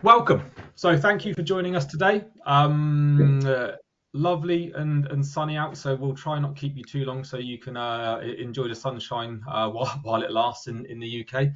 Welcome. So thank you for joining us today. Lovely and sunny out, so we'll try not keep you too long so you can enjoy the sunshine while it lasts in the UK.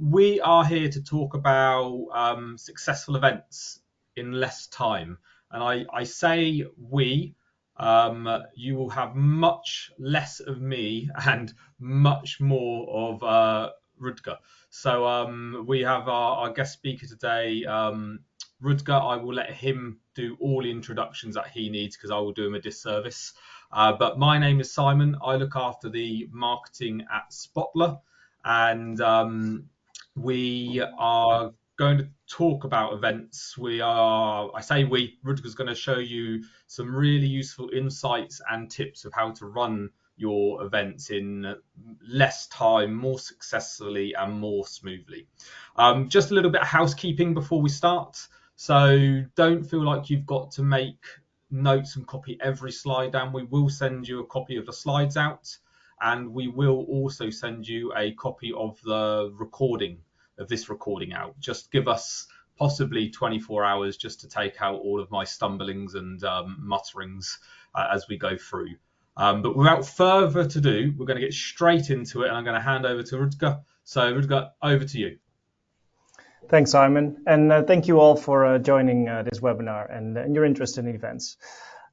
We are here to talk about successful events in less time. And I say we, you will have much less of me and much more of Rutger. So we have our guest speaker today, Rutger. I will let him do all the introductions that he needs because I will do him a disservice. But my name is Simon. I look after the marketing at Spotler, and we are going to talk about events. Rutger's going to show you some really useful insights and tips of how to run your events in less time, more successfully and more smoothly. Just a little bit of housekeeping before we start. So don't feel like you've got to make notes and copy every slide down. We will send you a copy of the slides out, and we will also send you a copy of the recording of this recording out. Just give us possibly 24 hours just to take out all of my stumblings and mutterings as we go through. But without further ado, we're going to get straight into it, and I'm going to hand over to Rutger. So Rutger, over to you. Thanks, Simon, and thank you all for joining this webinar and your interest in events.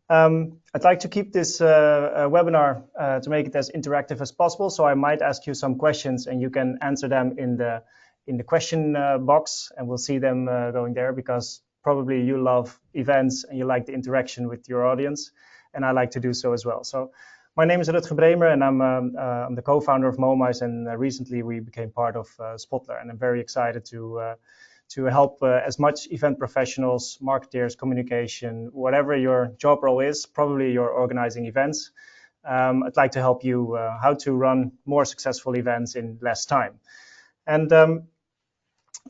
I'd like to keep this webinar to make it as interactive as possible, so I might ask you some questions and you can answer them in the question box, and we'll see them going there, because probably you love events and you like the interaction with your audience, and I like to do so as well. So my name is Rutger Bremer, and I'm the co-founder of Momice, and recently we became part of Spotler, and I'm very excited to help as much event professionals, marketeers, communication, whatever your job role is, probably you're organizing events. I'd like to help you how to run more successful events in less time. And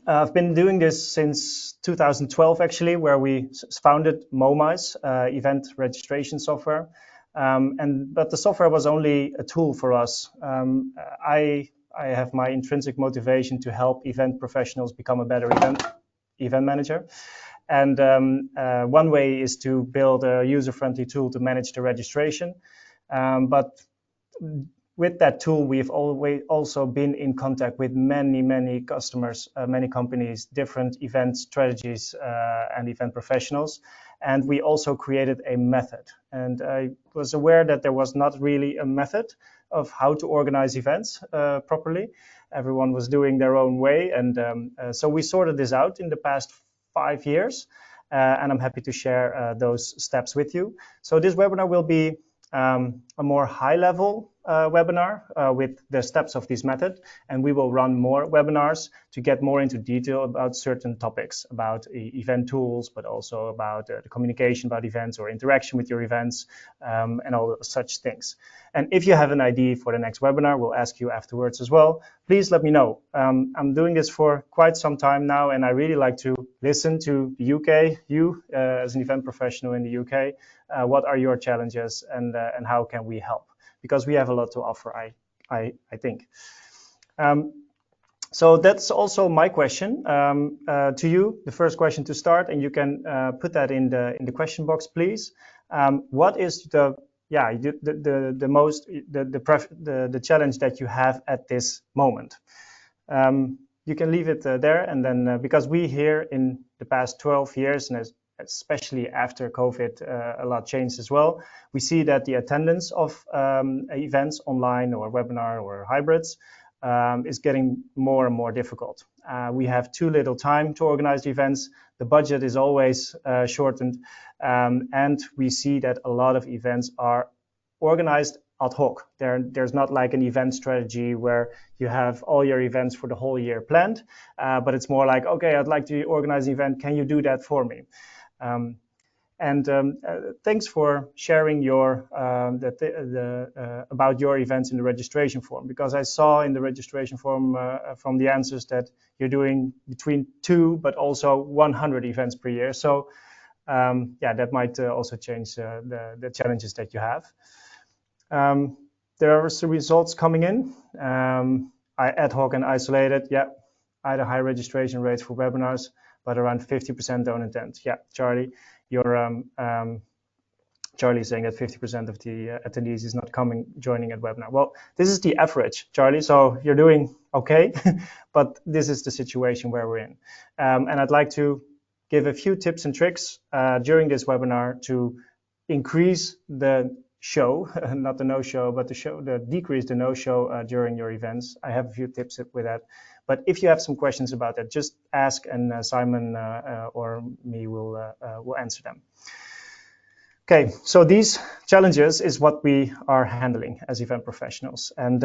I've been doing this since 2012, actually, where we founded Momice, event registration software. But the software was only a tool for us. I have my intrinsic motivation to help event professionals become a better event manager. And one way is to build a user-friendly tool to manage the registration. But with that tool, we've always also been in contact with many customers, many companies, different event strategies and event professionals. And we also created a method. And I was aware that there was not really a method of how to organize events properly. Everyone was doing their own way. And so we sorted this out in the past 5 years. And I'm happy to share those steps with you. So this webinar will be a more high-level webinar with the steps of this method, and we will run more webinars to get more into detail about certain topics, about event tools, but also about the communication about events or interaction with your events, and all such things. And if you have an idea for the next webinar, we'll ask you afterwards as well. Please let me know. I'm doing this for quite some time now, and I really like to listen to the UK, you as an event professional in the UK. What are your challenges, and how can we help? Because we have a lot to offer, I think. So that's also my question to you, the first question to start, and you can put that in the question box, please. What is the challenge that you have at this moment? You can leave it there, and then because we here in the past 12 years, and especially after COVID, a lot changed as well. We see that the attendance of events online or webinar or hybrids is getting more and more difficult. We have too little time to organize events. The budget is always shortened. And we see that a lot of events are organized ad hoc. There's not like an event strategy where you have all your events for the whole year planned, but it's more like, okay, I'd like to organize an event. Can you do that for me? Thanks for sharing your about your events in the registration form, because I saw in the registration form from the answers that you're doing between 2 but also 100 events per year. So that might also change the challenges that you have. There are some results coming in. I ad hoc and isolated. Yeah, either high registration rates for webinars, but around 50% don't attend. Yeah, Charlie, you're Charlie is saying that 50% of the attendees is not joining at webinar. Well, this is the average, Charlie, so you're doing okay, but this is the situation where we're in. And I'd like to give a few tips and tricks during this webinar to increase the show, not the no-show, but decrease the no-show during your events. I have a few tips with that. But if you have some questions about that, just ask, and Simon or me will answer them. Okay, so these challenges is what we are handling as event professionals. And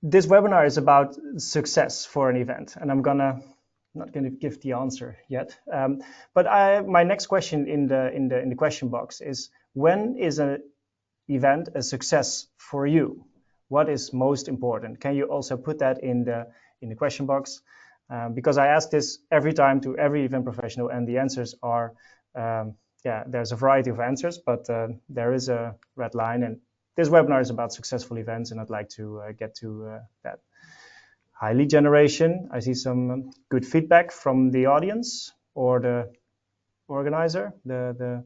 this webinar is about success for an event. And I'm not gonna give the answer yet. But my next question in the question box is, when is an event a success for you? What is most important? Can you also put that in the question box? Because I ask this every time to every event professional, and the answers are, yeah, there's a variety of answers, but there is a red line, and this webinar is about successful events, and I'd like to get to that. High lead generation. I see some good feedback from the audience or the organizer, the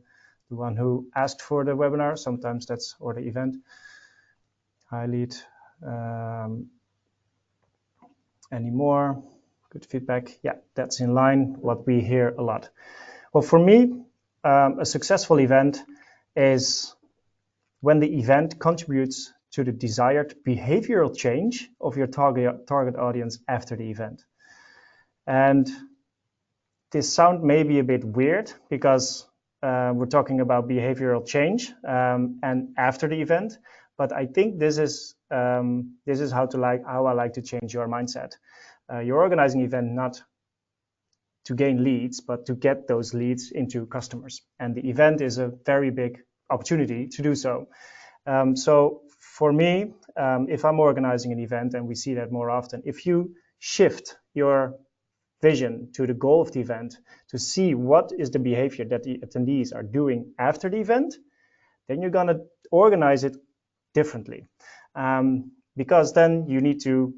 one who asked for the webinar. Sometimes that's, or the event. High lead. Any more? Good feedback. Yeah, that's in line what we hear a lot. Well, for me, a successful event is when the event contributes to the desired behavioral change of your target audience after the event. And this sounds maybe a bit weird because we're talking about behavioral change and after the event, but I think this is how I like to change your mindset. You're organizing an event not to gain leads, but to get those leads into customers. And the event is a very big opportunity to do so. So for me, if I'm organizing an event, and we see that more often, if you shift your vision to the goal of the event to see what is the behavior that the attendees are doing after the event, then you're going to organize it differently. Because then you need to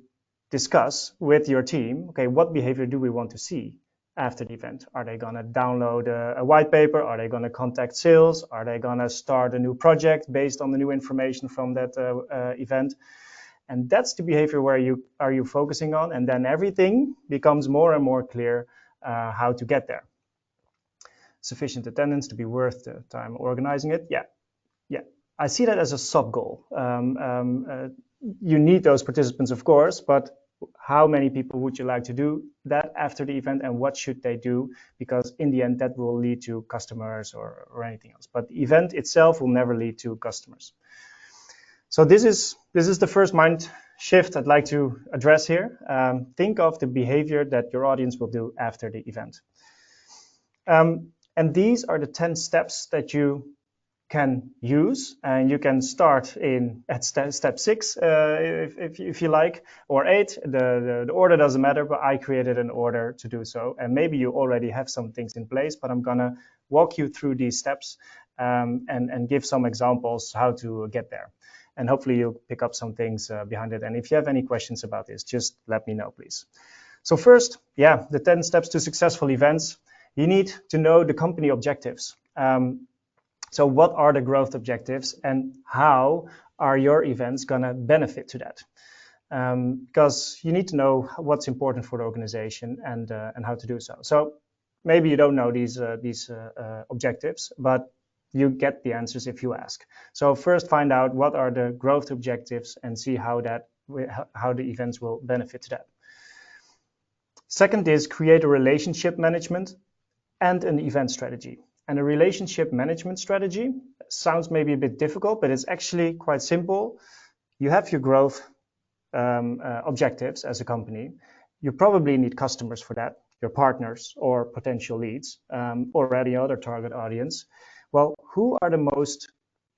discuss with your team, okay, what behavior do we want to see after the event? Are they going to download a white paper? Are they going to contact sales? Are they going to start a new project based on the new information from that event? And that's the behavior where you are focusing on, and then everything becomes more and more clear how to get there. Sufficient attendance to be worth the time organizing it. Yeah. I see that as a sub goal. You need those participants, of course, but how many people would you like to do that after the event, and what should they do? Because in the end, that will lead to customers or anything else. But the event itself will never lead to customers. So this is the first mind shift I'd like to address here. Think of the behavior that your audience will do after the event. And these are the 10 steps that you can use, and you can start at step 6 if you like, or 8. The order doesn't matter, but I created an order to do so, and maybe you already have some things in place, but I'm gonna walk you through these steps and give some examples how to get there, and hopefully you'll pick up some things behind it. And if you have any questions about this, just let me know, please. So first, yeah, the 10 steps to successful events. You need to know the company objectives. So what are the growth objectives, and how are your events going to benefit to that? Because you need to know what's important for the organization and how to do so. So maybe you don't know these objectives, but you get the answers if you ask. So first, find out what are the growth objectives and see how the events will benefit to that. Second is create a relationship management and an event strategy. And a relationship management strategy sounds maybe a bit difficult, but it's actually quite simple. You have your growth objectives as a company. You probably need customers for that, your partners or potential leads, or any other target audience. Well, who are the most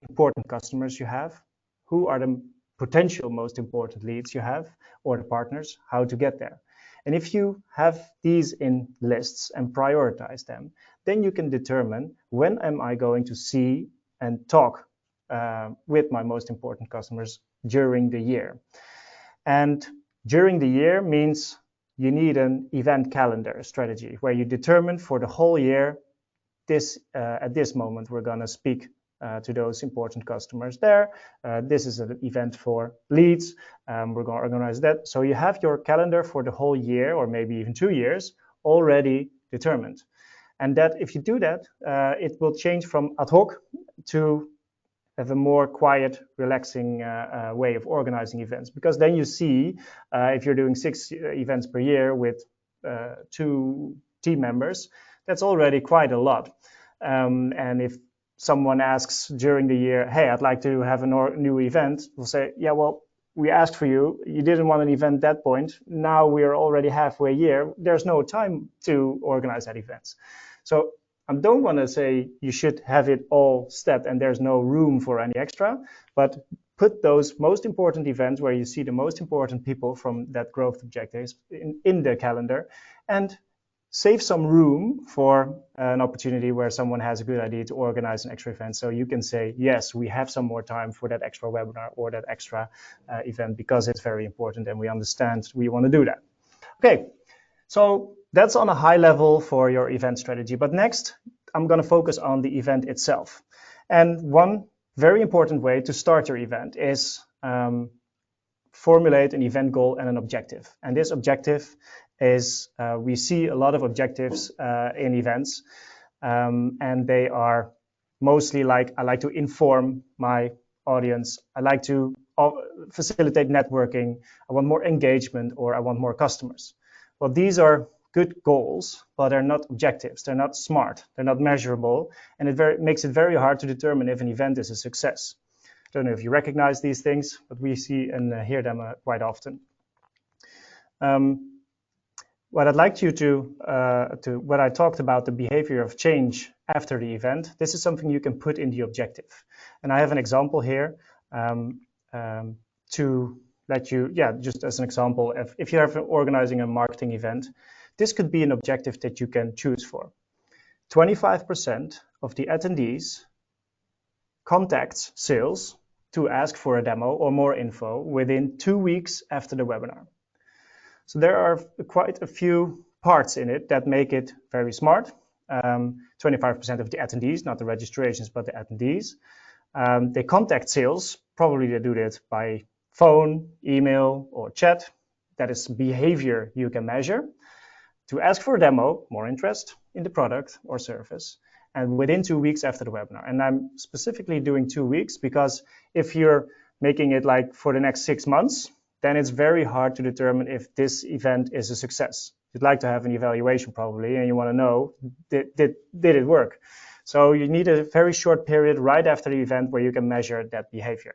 important customers you have? Who are the potential most important leads you have, or the partners? How to get there? And if you have these in lists and prioritize them, then you can determine, when am I going to see and talk with my most important customers during the year? And during the year means you need an event calendar strategy where you determine for the whole year, at this moment, we're going to speak to those important customers there. This is an event for leads. We're going to organize that. So you have your calendar for the whole year, or maybe even 2 years, already determined. And that if you do that, it will change from ad hoc to have a more quiet, relaxing way of organizing events. Because then you see if you're doing 6 events per year with 2 team members, that's already quite a lot. And if someone asks during the year, hey, I'd like to have a new event, we'll say, yeah, well, we asked for you. You didn't want an event at that point. Now we're already halfway year. There's no time to organize that event. So I don't want to say you should have it all set and there's no room for any extra, but put those most important events where you see the most important people from that growth objectives in the calendar, and save some room for an opportunity where someone has a good idea to organize an extra event. So you can say, yes, we have some more time for that extra webinar or that extra event because it's very important and we understand we want to do that. Okay, so that's on a high level for your event strategy. But next, I'm going to focus on the event itself. And one very important way to start your event is formulate an event goal and an objective. And this objective is, we see a lot of objectives in events, and they are mostly like, I like to inform my audience, I like to facilitate networking, I want more engagement, or I want more customers. Well, these are good goals, but they're not objectives, they're not smart, they're not measurable, and it makes it very hard to determine if an event is a success. I don't know if you recognize these things, but we see and hear them quite often. What I'd like you when I talked about the behavior of change after the event, this is something you can put in the objective. And I have an example here to let you, just as an example, if you're organizing a marketing event, this could be an objective that you can choose for. 25% of the attendees contacts sales to ask for a demo or more info within 2 weeks after the webinar. So there are quite a few parts in it that make it very smart. 25% of the attendees, not the registrations, but the attendees. They contact sales. Probably they do that by phone, email, or chat. That is behavior you can measure. To ask for a demo, more interest in the product or service, and within 2 weeks after the webinar. And I'm specifically doing 2 weeks because if you're making it like for the next 6 months, then it's very hard to determine if this event is a success. You'd like to have an evaluation probably, and you want to know, did it work? So you need a very short period right after the event where you can measure that behavior.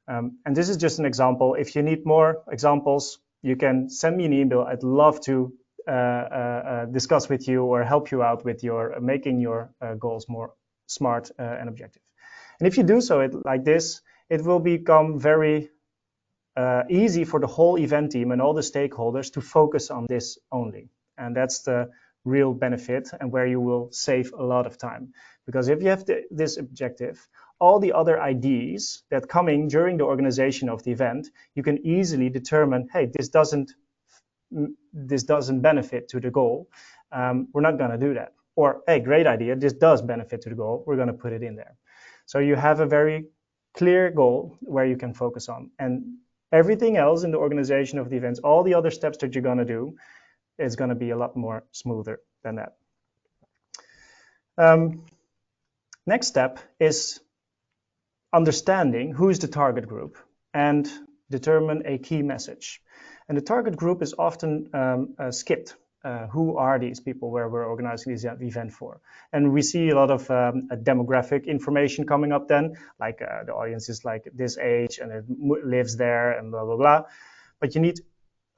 And this is just an example. If you need more examples, you can send me an email. I'd love to discuss with you or help you out with your making your goals more smart and objective. And if you do so like this, it will become very easy for the whole event team and all the stakeholders to focus on this only. And that's the real benefit and where you will save a lot of time. Because if you have this objective, all the other ideas that coming during the organization of the event, you can easily determine, hey, this doesn't benefit to the goal. We're not going to do that. Or, hey, great idea, this does benefit to the goal. We're going to put it in there. So you have a very clear goal where you can focus on. And everything else in the organization of the events, all the other steps that you're going to do, is going to be a lot more smoother than that. Next step is understanding who is the target group and determine a key message. And the target group is often skipped. Who are these people where we're organizing this event for? And we see a lot of demographic information coming up then, like the audience is like this age and it lives there and blah, blah, blah. But you need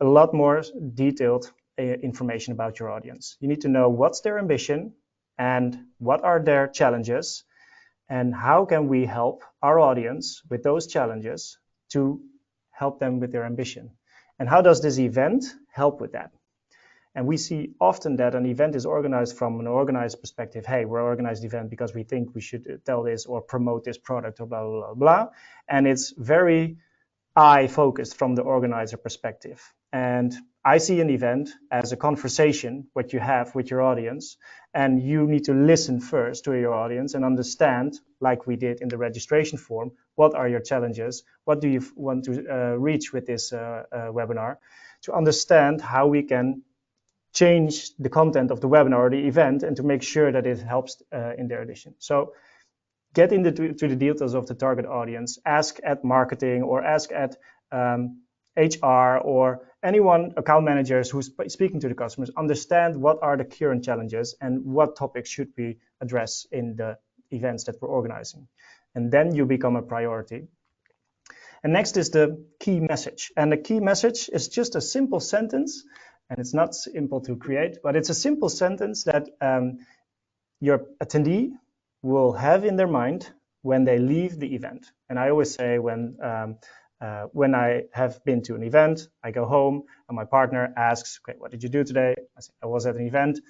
a lot more detailed information about your audience. You need to know what's their ambition and what are their challenges and how can we help our audience with those challenges to help them with their ambition. And how does this event help with that? And we see often that an event is organized from an organized perspective. Hey, we're organized event because we think we should tell this or promote this product or blah, blah, blah, blah. And it's very I focused from the organizer perspective. And I see an event as a conversation, what you have with your audience, and you need to listen first to your audience and understand, like we did in the registration form, what are your challenges, what do you want to reach with this webinar, to understand how we can change the content of the webinar or the event and to make sure that it helps in their edition. So get into the details of the target audience, ask at marketing or ask at HR or anyone, account managers who's speaking to the customers, understand what are the current challenges and what topics should we address in the events that we're organizing. And then you become a priority. And next is the key message. And the key message is just a simple sentence, and it's not simple to create, but it's a simple sentence that your attendee will have in their mind when they leave the event. And I always say when I have been to an event, I go home and my partner asks, okay, what did you do today? I say, I was at an event.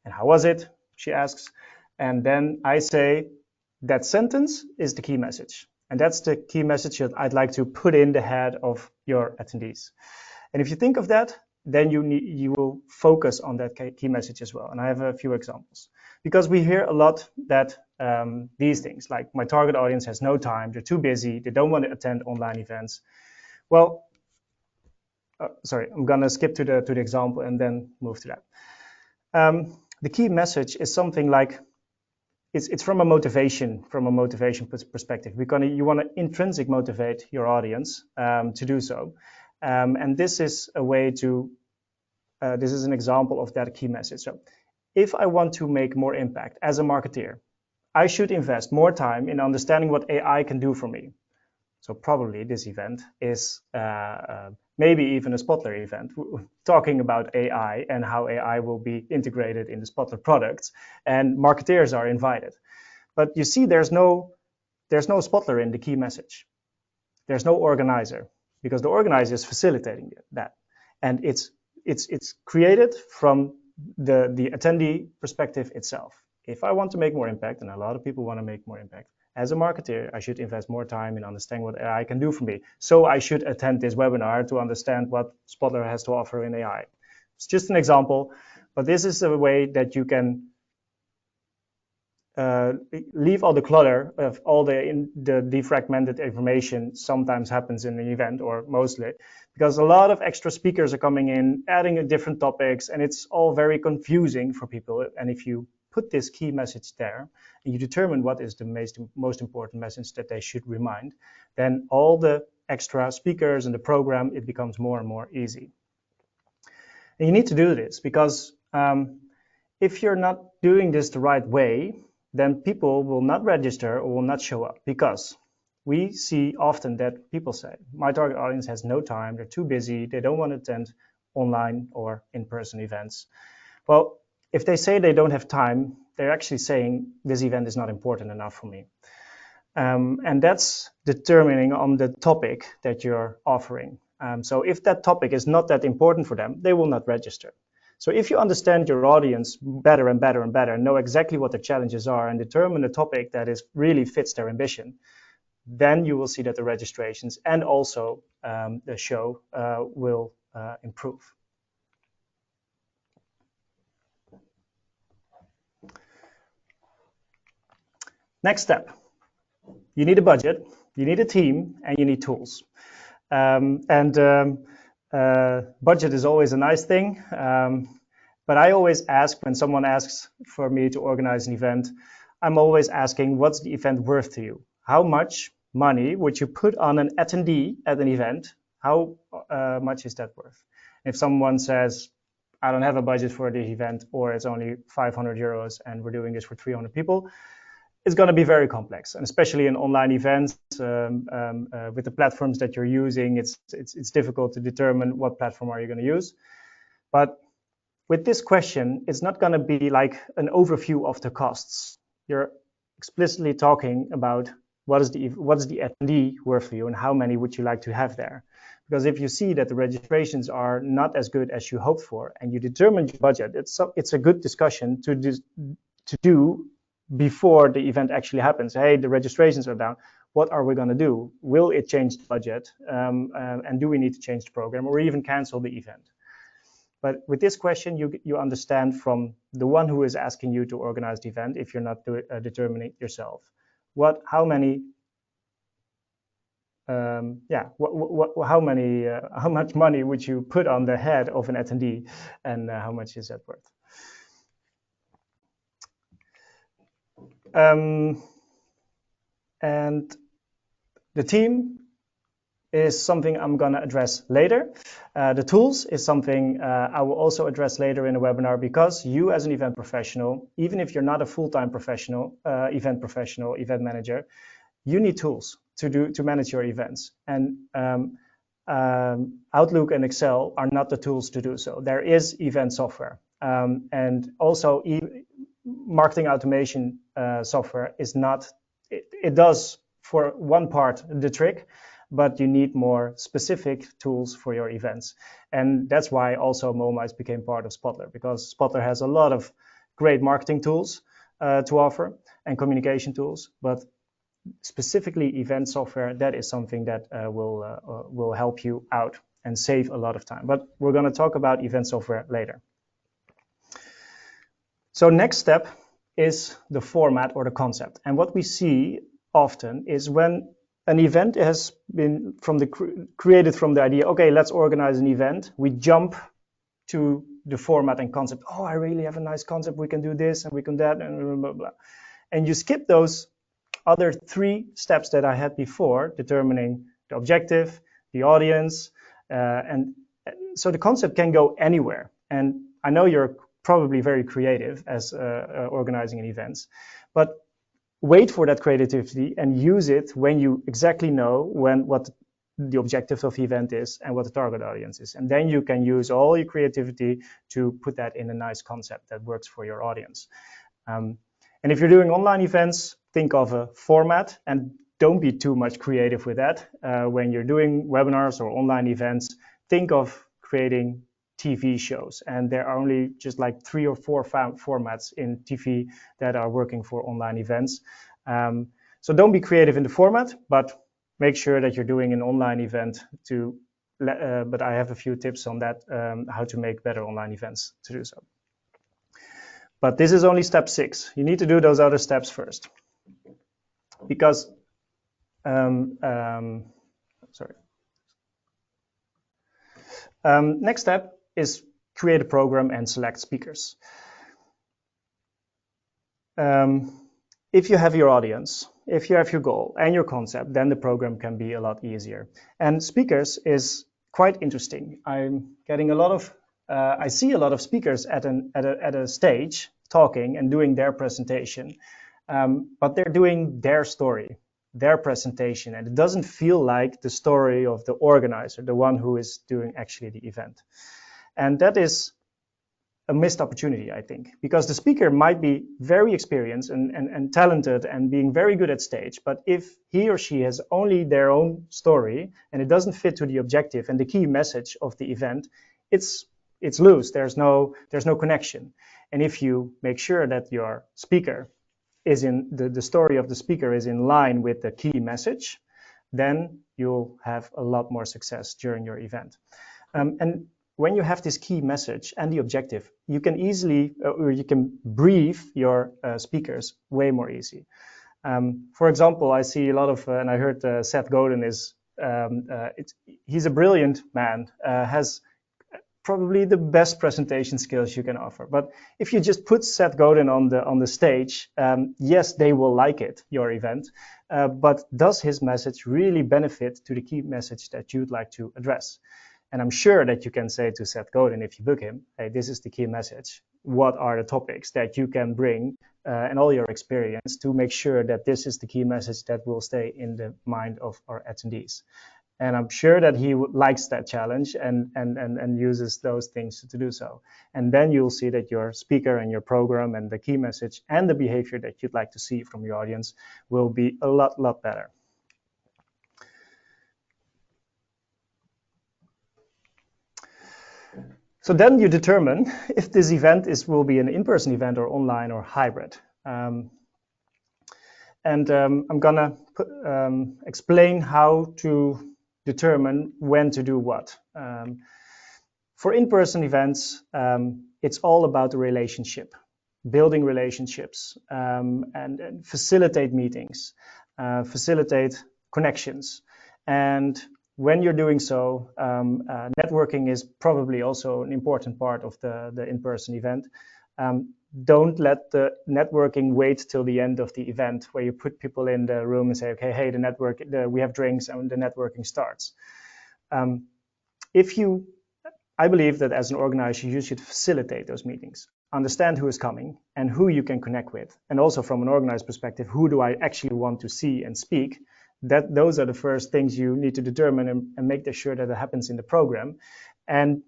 And how was it? She asks. And then I say, that sentence is the key message. And that's the key message that I'd like to put in the head of your attendees. And if you think of that, then you will focus on that key message as well. And I have a few examples. Because we hear a lot that these things, like my target audience has no time, they're too busy, they don't want to attend online events. Well, sorry, I'm going to skip to the example and then move to that. The key message is something like, it's from a motivation perspective. You want to intrinsic motivate your audience to do so. And this is a way to, this is an example of that key message. So if I want to make more impact as a marketeer, I should invest more time in understanding what AI can do for me. So probably this event is maybe even a Spotler event, talking about AI and how AI will be integrated in the Spotler products, and marketeers are invited. But you see, there's no Spotler in the key message. There's no organizer, because the organizer is facilitating that, and it's created from the attendee perspective itself. If I want to make more impact, and a lot of people want to make more impact, as a marketer, I should invest more time in understanding what AI can do for me. So I should attend this webinar to understand what Spotler has to offer in AI. It's just an example, but this is a way that you can leave all the clutter of all the defragmented information sometimes happens in an event, or mostly, because a lot of extra speakers are coming in, adding different topics, and it's all very confusing for people. And if you put this key message there, and you determine what is the most important message that they should remind, then all the extra speakers in the program, it becomes more and more easy. And you need to do this because if you're not doing this the right way, then people will not register or will not show up, because we see often that people say, my target audience has no time, they're too busy, they don't want to attend online or in-person events. Well, if they say they don't have time, they're actually saying this event is not important enough for me. And that's determining on the topic that you're offering. So if that topic is not that important for them, they will not register. So if you understand your audience better and better and better, know exactly what their challenges are, and determine a topic that really fits their ambition, then you will see that the registrations and also the show will improve. Next step, you need a budget, you need a team, and you need tools. Budget is always a nice thing, but I always ask, when someone asks for me to organize an event, I'm always asking, what's the event worth to you? How much money would you put on an attendee at an event? How much is that worth? If someone says, I don't have a budget for the event, or it's only 500 euros and we're doing this for 300 people, it's going to be very complex, and especially in online events with the platforms that you're using, it's difficult to determine what platform are you going to use. But with this question, it's not going to be like an overview of the costs. You're explicitly talking about what is the attendee worth for you, and how many would you like to have there. Because if you see that the registrations are not as good as you hoped for, and you determine your budget, it's a good discussion to do before the event actually happens. Hey, the registrations are down. what are we going to do? Will it change the budget? And do we need to change the program or even cancel the event? But with this question, you understand from the one who is asking you to organize the event, if you're not determining it yourself, how much money would you put on the head of an attendee, and how much is that worth? And the team is something I'm going to address later. The tools is something I will also address later in the webinar, because you as an event professional, even if you're not a full-time professional, event manager, you need tools to manage your events. And Outlook and Excel are not the tools to do so. There is event software. And also marketing automation software is not, it does for one part the trick, but you need more specific tools for your events. And that's why also Momice became part of Spotler, because Spotler has a lot of great marketing tools to offer and communication tools, but specifically event software, that is something that will help you out and save a lot of time. But we're going to talk about event software later. So next step is the format or the concept. And what we see often is when an event has been created from the idea, okay, let's organize an event, we jump to the format and concept. Oh, I really have a nice concept. We can do this and we can that and blah, blah, blah. And you skip those other 3 steps that I had before, determining the objective, the audience, and so the concept can go anywhere. And I know you're probably very creative as organizing an events, but wait for that creativity and use it when you exactly know what the objective of the event is and what the target audience is. And then you can use all your creativity to put that in a nice concept that works for your audience. And if you're doing online events, think of a format and don't be too much creative with that. When you're doing webinars or online events, think of creating TV shows, and there are only just like 3 or 4 formats in TV that are working for online events. So don't be creative in the format, but make sure that you're doing an online event but I have a few tips on that, how to make better online events to do so. But this is only step 6. You need to do those other steps first, because next step is create a program and select speakers. If you have your audience, if you have your goal and your concept, then the program can be a lot easier. And speakers is quite interesting. I'm getting a lot of, I see a lot of speakers at a stage talking and doing their presentation, but they're doing their story, their presentation, and it doesn't feel like the story of the organizer, the one who is doing actually the event. And that is a missed opportunity, I think, because the speaker might be very experienced and talented and being very good at stage, but if he or she has only their own story and it doesn't fit to the objective and the key message of the event, it's loose. There's no connection. And if you make sure that your speaker is in the story of the speaker is in line with the key message, then you'll have a lot more success during your event. And when you have this key message and the objective, you can easily, or you can brief your speakers way more easy. For example, I see a lot of, and I heard Seth Godin is, he's a brilliant man, has probably the best presentation skills you can offer. But if you just put Seth Godin on the stage, yes, they will like it, your event, but does his message really benefit to the key message that you'd like to address? And I'm sure that you can say to Seth Godin, if you book him, hey, this is the key message. What are the topics that you can bring and all your experience to make sure that this is the key message that will stay in the mind of our attendees? And I'm sure that he likes that challenge and uses those things to do so. And then you'll see that your speaker and your program and the key message and the behavior that you'd like to see from your audience will be a lot better. So then you determine if this event will be an in-person event or online or hybrid. And I'm gonna explain how to determine when to do what. For in-person events, it's all about the relationship, building relationships, and facilitate meetings, facilitate connections. And when you're doing so, networking is probably also an important part of the in-person event. Don't let the networking wait till the end of the event, where you put people in the room and say, okay, hey, we have drinks and the networking starts. I believe that as an organizer, you should facilitate those meetings, understand who is coming and who you can connect with. And also from an organized perspective, who do I actually want to see and speak? Those are the first things you need to determine and make sure that it happens in the program, and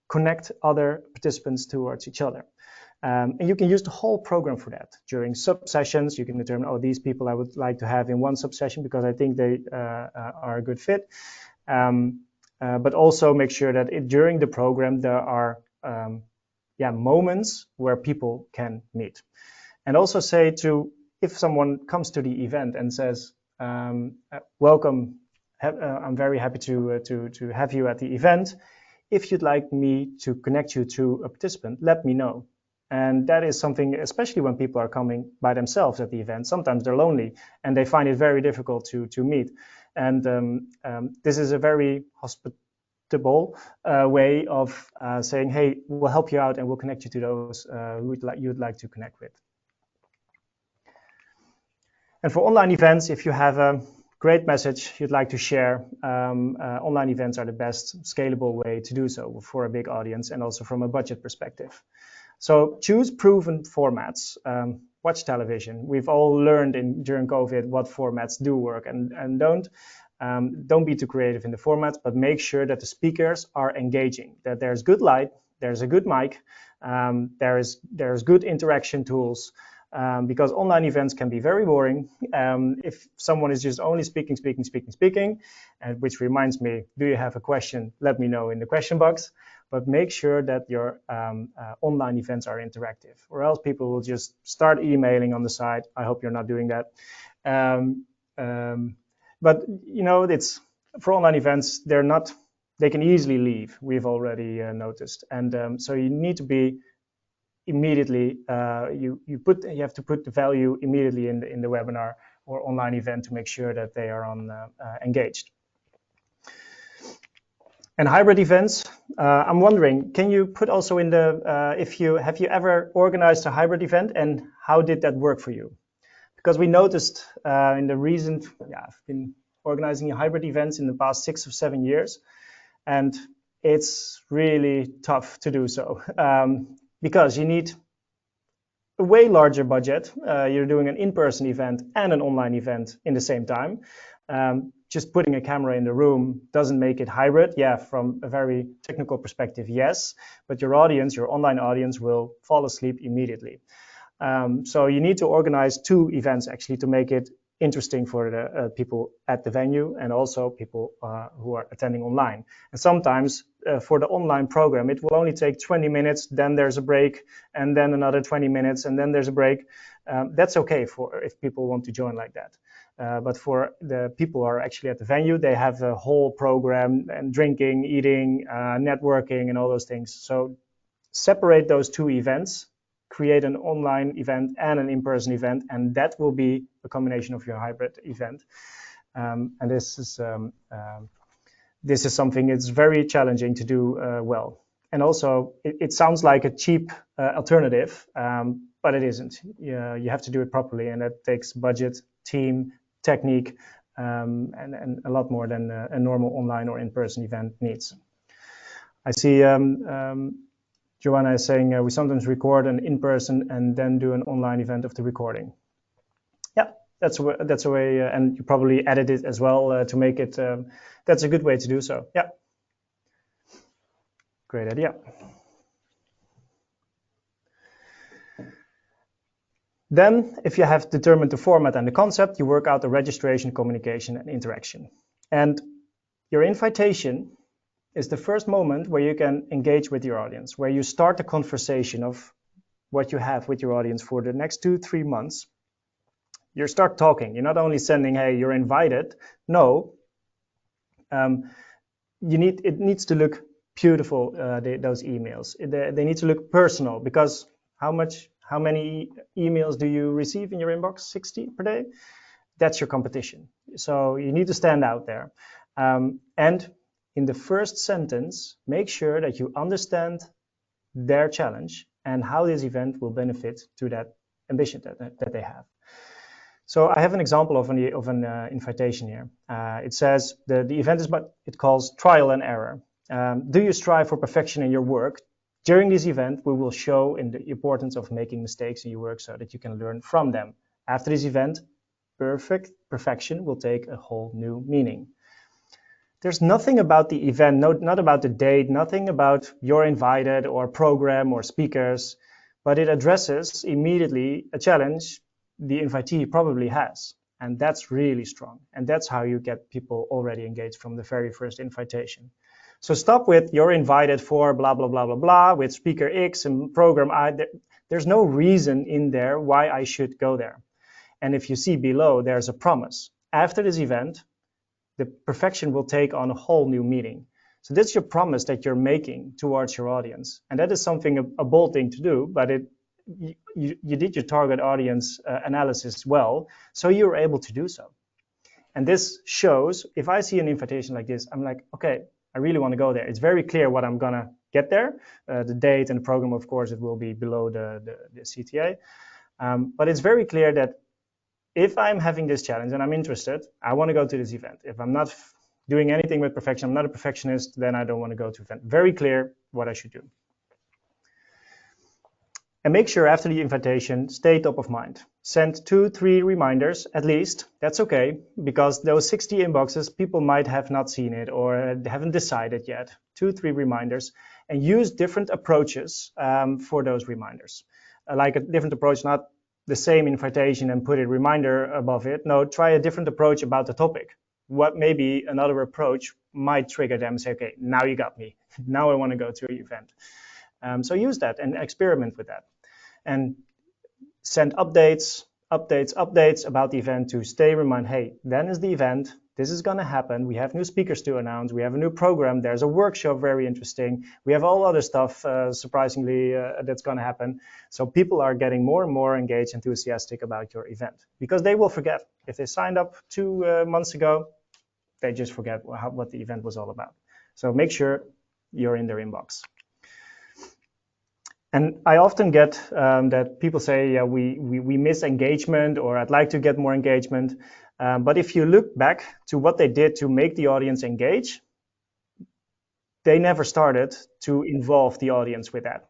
connect other participants towards each other. And you can use the whole program for that. During sub-sessions, you can determine, oh, these people I would like to have in one sub-session because I think they are a good fit. But also make sure that during the program there are moments where people can meet. And also say if someone comes to the event and says, welcome, I'm very happy to have you at the event. If you'd like me to connect you to a participant, let me know. And that is something, especially when people are coming by themselves at the event. Sometimes they're lonely and they find it very difficult to meet. And this is a very hospitable way of saying, hey, we'll help you out and we'll connect you to those who you'd like to connect with. And for online events, if you have a great message you'd like to share, online events are the best scalable way to do so for a big audience and also from a budget perspective. So choose proven formats. Watch television. We've all learned during COVID what formats do work and don't. Don't be too creative in the formats, but make sure that the speakers are engaging, that there's good light, there's a good mic, there's good interaction tools, because online events can be very boring. If someone is just only speaking, and which reminds me, do you have a question? Let me know in the question box. But make sure that your online events are interactive, or else people will just start emailing on the side. I hope you're not doing that. But you know, it's for online events, they can easily leave. We've already noticed, and so you need to be immediately. You have to put the value immediately in the webinar or online event to make sure that they are engaged. And hybrid events, I'm wondering, can you put also in the have you ever organized a hybrid event, and how did that work for you? Because we noticed in the recent, I've been organizing hybrid events in the past 6 or 7 years, and it's really tough to do so because you need a way larger budget. You're doing an in-person event and an online event in the same time. Just putting a camera in the room doesn't make it hybrid. Yeah, from a very technical perspective, yes, but your online audience will fall asleep immediately. So you need to organize 2 events actually to make it interesting for the people at the venue and also people who are attending online. And sometimes for the online program, it will only take 20 minutes, then there's a break, and then another 20 minutes, and then there's a break. That's okay if people want to join like that. But for the people who are actually at the venue, they have a whole program and drinking, eating, networking, and all those things. So separate those 2 events, create an online event and an in-person event, and that will be a combination of your hybrid event. And this is something it's very challenging to do well. And also, it sounds like a cheap alternative, but it isn't. You have to do it properly, and that takes budget, team, technique, and a lot more than a normal online or in-person event needs. I see Joanna is saying we sometimes record an in-person and then do an online event of the recording. Yeah, that's a way, and you probably edit it as well to make it. That's a good way to do so. Yeah, great idea. Then, if you have determined the format and the concept, you work out the registration, communication, and interaction. And your invitation is the first moment where you can engage with your audience, where you start the conversation of what you have with your audience for the next 2-3 months. You start talking. You're not only sending, hey, you're invited. No, it needs to look beautiful, those emails. They need to look personal, because how many emails do you receive in your inbox? 60 per day? That's your competition. So you need to stand out there. And in the first sentence, make sure that you understand their challenge and how this event will benefit to that ambition that they have. So I have an example of an invitation here. It says the event is, but it calls trial and error. Do you strive for perfection in your work? During this event, we will show in the importance of making mistakes in your work so that you can learn from them. After this event, perfection will take a whole new meaning. There's nothing about the event, not about the date, nothing about you're invited or program or speakers, but it addresses immediately a challenge the invitee probably has. And that's really strong. And that's how you get people already engaged from the very first invitation. So stop with you're invited for blah, blah, blah, blah, blah, with speaker X and program I. There's no reason in there why I should go there. And if you see below, there's a promise. After this event, the perfection will take on a whole new meaning. So that's your promise that you're making towards your audience. And that is something, a bold thing to do, but you did your target audience analysis well, so you're able to do so. And this shows, if I see an invitation like this, I'm like, okay, I really want to go there. It's very clear what I'm going to get there. The date and the program, of course, it will be below the CTA. But it's very clear that if I'm having this challenge and I'm interested, I want to go to this event. If I'm not doing anything with perfection, I'm not a perfectionist, then I don't want to go to event. Very clear what I should do. And make sure after the invitation, stay top of mind. Send 2-3 reminders at least. That's okay, because those 60 inboxes, people might have not seen it or haven't decided yet. 2-3 reminders, and use different approaches for those reminders. Like a different approach, not the same invitation and put a reminder above it. No, try a different approach about the topic. What maybe another approach might trigger them and say, okay, now you got me. Now I want to go to your event. So use that and experiment with that. And send updates about the event to stay remind, hey, then is the event. This is going to happen. We have new speakers to announce. We have a new program. There's a workshop, very interesting. We have all other stuff, surprisingly, that's going to happen. So people are getting more and more engaged, enthusiastic about your event, because they will forget. If they signed up 2 months ago, they just forget what the event was all about. So make sure you're in their inbox. And I often get that people say, yeah, we miss engagement, or I'd like to get more engagement. But if you look back to what they did to make the audience engage, they never started to involve the audience with that.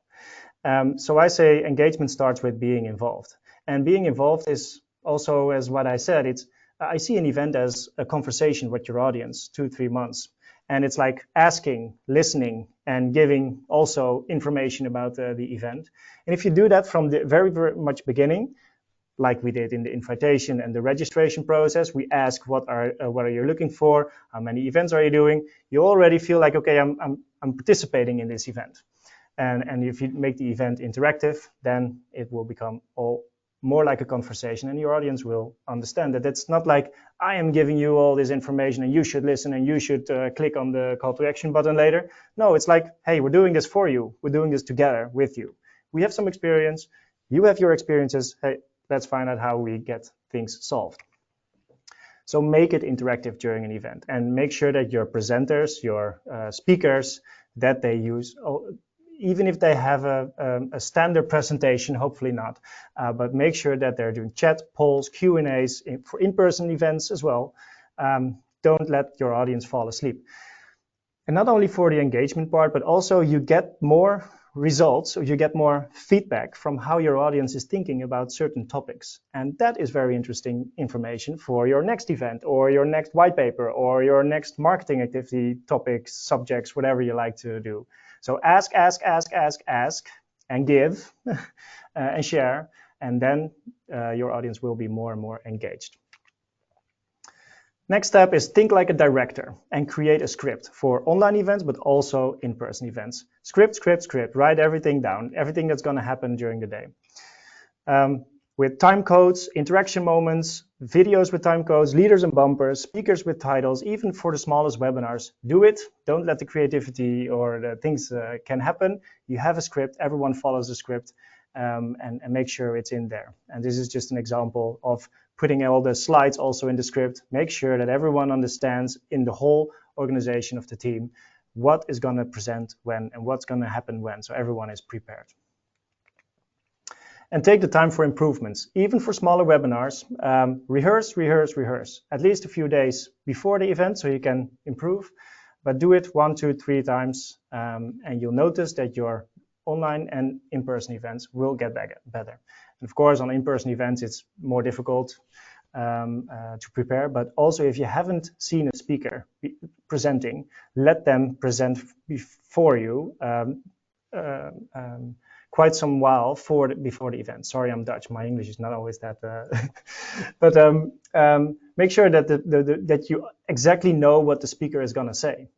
So I say engagement starts with being involved. And being involved is also, as what I said, I see an event as a conversation with your audience, 2-3 months. And it's like asking, listening, and giving also information about the event. And if you do that from the very, very much beginning, like we did in the invitation and the registration process, we ask what are you looking for, how many events are you doing, you already feel like, okay, I'm participating in this event. And if you make the event interactive, then it will become more like a conversation, and your audience will understand that it's not like I am giving you all this information and you should listen and you should click on the call to action button later. No, it's like, hey, we're doing this for you. We're doing this together with you. We have some experience. You have your experiences. Hey, let's find out how we get things solved. So make it interactive during an event, and make sure that your presenters, your speakers, that they use, even if they have a standard presentation, hopefully not, but make sure that they're doing chat, polls, Q&As for in-person events as well. Don't let your audience fall asleep. And not only for the engagement part, but also you get more results, or you get more feedback from how your audience is thinking about certain topics. And that is very interesting information for your next event, or your next white paper, or your next marketing activity, topics, subjects, whatever you like to do. So ask, and give, and share, and then your audience will be more and more engaged. Next step is think like a director and create a script for online events, but also in-person events. Script, write everything down, everything that's going to happen during the day. with time codes, interaction moments, videos with time codes, leaders and bumpers, speakers with titles, even for the smallest webinars. Do it. Don't let the creativity or the things can happen. You have a script. Everyone follows the script, and make sure it's in there. And this is just an example of putting all the slides also in the script. Make sure that everyone understands in the whole organization of the team what is going to present when and what's going to happen when, so everyone is prepared. And take the time for improvements. Even for smaller webinars, rehearse, at least a few days before the event so you can improve, but do it 1, 2, 3 times, and you'll notice that your online and in-person events will get better. And of course, on in-person events, it's more difficult to prepare, but also if you haven't seen a speaker presenting, let them present before you quite some while before the event. Sorry, I'm Dutch. My English is not always that. But make sure that that you exactly know what the speaker is going to say,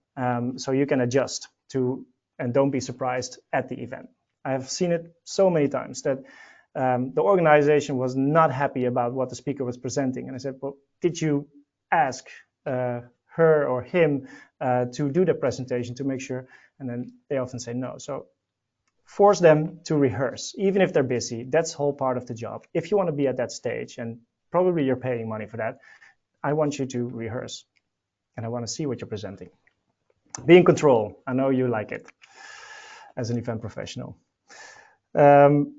so you can adjust to, and don't be surprised at the event. I have seen it so many times that the organization was not happy about what the speaker was presenting, and I said, well, did you ask her or him to do the presentation to make sure? And then they often say no. So force them to rehearse, even if they're busy. That's whole part of the job. If you want to be at that stage, and probably you're paying money for that, I want you to rehearse, and I want to see what you're presenting. Be in control. I know you like it as an event professional. And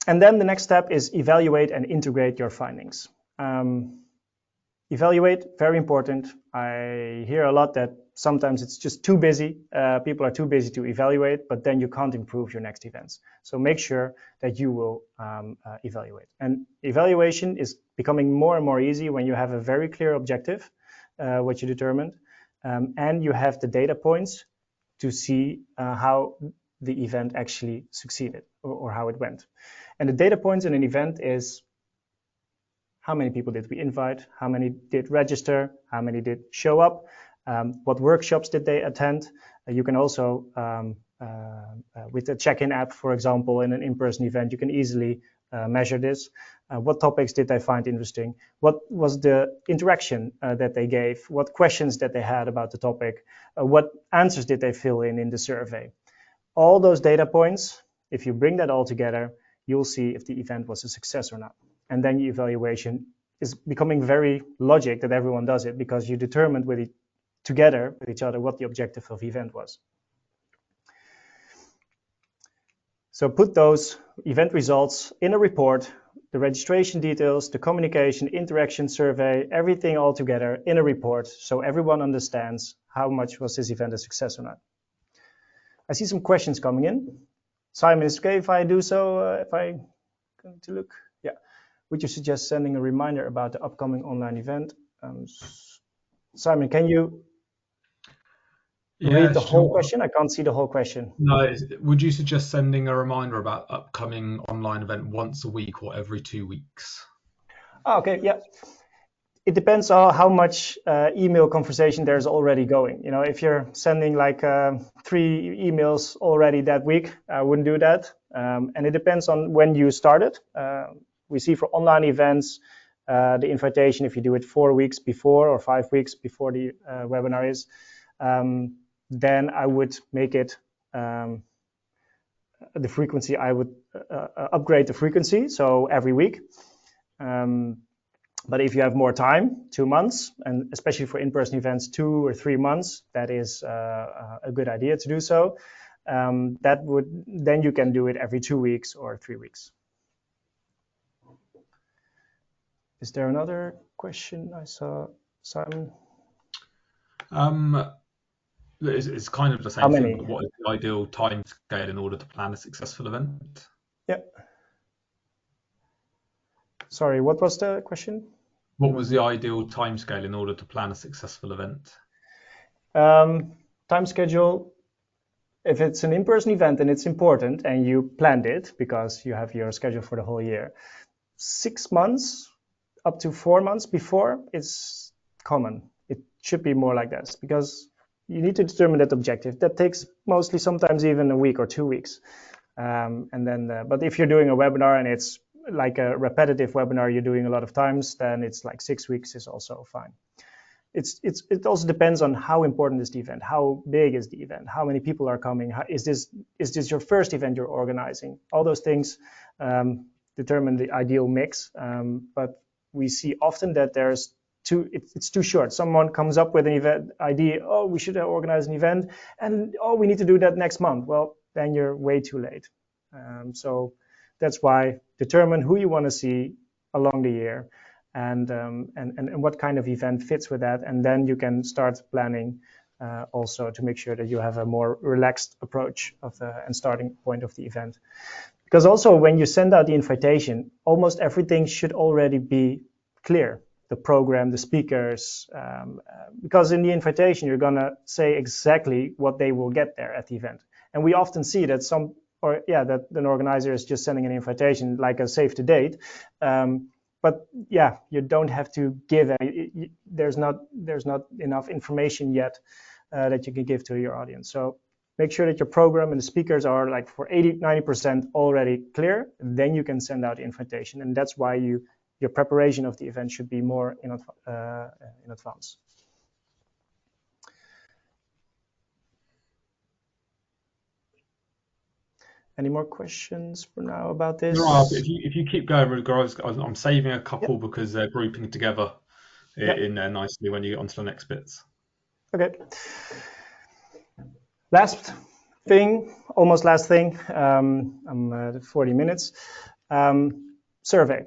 then the next step is evaluate and integrate your findings. Evaluate, very important. I hear a lot that sometimes it's just too busy. People are too busy to evaluate, but then you can't improve your next events. So make sure that you will evaluate. And evaluation is becoming more and more easy when you have a very clear objective, what you determined, and you have the data points to see how the event actually succeeded or how it went. And the data points in an event is how many people did we invite, how many did register, how many did show up, what workshops did they attend. You can also, with the check-in app, for example, in an in-person event, you can easily measure this. What topics did they find interesting? What was the interaction that they gave? What questions that they had about the topic? What answers did they fill in the survey? All those data points, if you bring that all together, you'll see if the event was a success or not. And then your evaluation is becoming very logic that everyone does it, because you determined together with each other what the objective of the event was. So put those event results in a report, the registration details, the communication, interaction survey, everything all together in a report, so everyone understands how much was this event a success or not. I see some questions coming in. Simon, is it okay if I do so? If I go to look? Yeah. Would you suggest sending a reminder about the upcoming online event? Simon, can you read the whole question? I can't see the whole question. No, would you suggest sending a reminder about upcoming online event once a week or every 2 weeks? Oh, okay, yeah. It depends on how much email conversation there's already going. You know, if you're sending like 3 emails already that week, I wouldn't do that. And it depends on when you started. We see for online events, the invitation, if you do it 4 weeks before or 5 weeks before the webinar is, then I would make it the frequency. I would upgrade the frequency, so every week. But if you have more time, 2 months, and especially for in-person events, 2 or 3 months, that is a good idea to do so. Then you can do it every 2 weeks or 3 weeks. Is there another question I saw, Simon? It's kind of the same thing, but what is the ideal time scale in order to plan a successful event? Yeah. Sorry, what was the question? What was the ideal time scale in order to plan a successful event? Time schedule, if it's an in-person event and it's important and you planned it because you have your schedule for the whole year, 6 months up to 4 months before is common. It should be more like this, because you need to determine that objective. That takes mostly sometimes even a week or 2 weeks. And then, but if you're doing a webinar and it's like a repetitive webinar you're doing a lot of times, then it's like 6 weeks is also fine. It also depends on how important is the event, how big is the event, how many people are coming, is this your first event you're organizing? All those things determine the ideal mix, but we see often that it's too short. Someone comes up with an event idea, oh, we should organize an event, and oh, we need to do that next month. Well, then you're way too late. So that's why determine who you want to see along the year, and what kind of event fits with that, and then you can start planning also to make sure that you have a more relaxed approach and starting point of the event. Because also when you send out the invitation, almost everything should already be clear. The program, the speakers, because in the invitation you're gonna say exactly what they will get there at the event. And we often see that that an organizer is just sending an invitation like a save the date. But yeah, you don't have to give any, there's not enough information yet that you can give to your audience. So make sure that your program and the speakers are like for 80-90% already clear. Then you can send out the invitation, and that's why your preparation of the event should be more in advance. Any more questions for now about this? There are, but if you keep going, Rutger, I'm saving a couple because they're grouping together in there nicely when you get onto the next bits. Okay. Last thing, almost last thing. I'm at 40 minutes. Survey.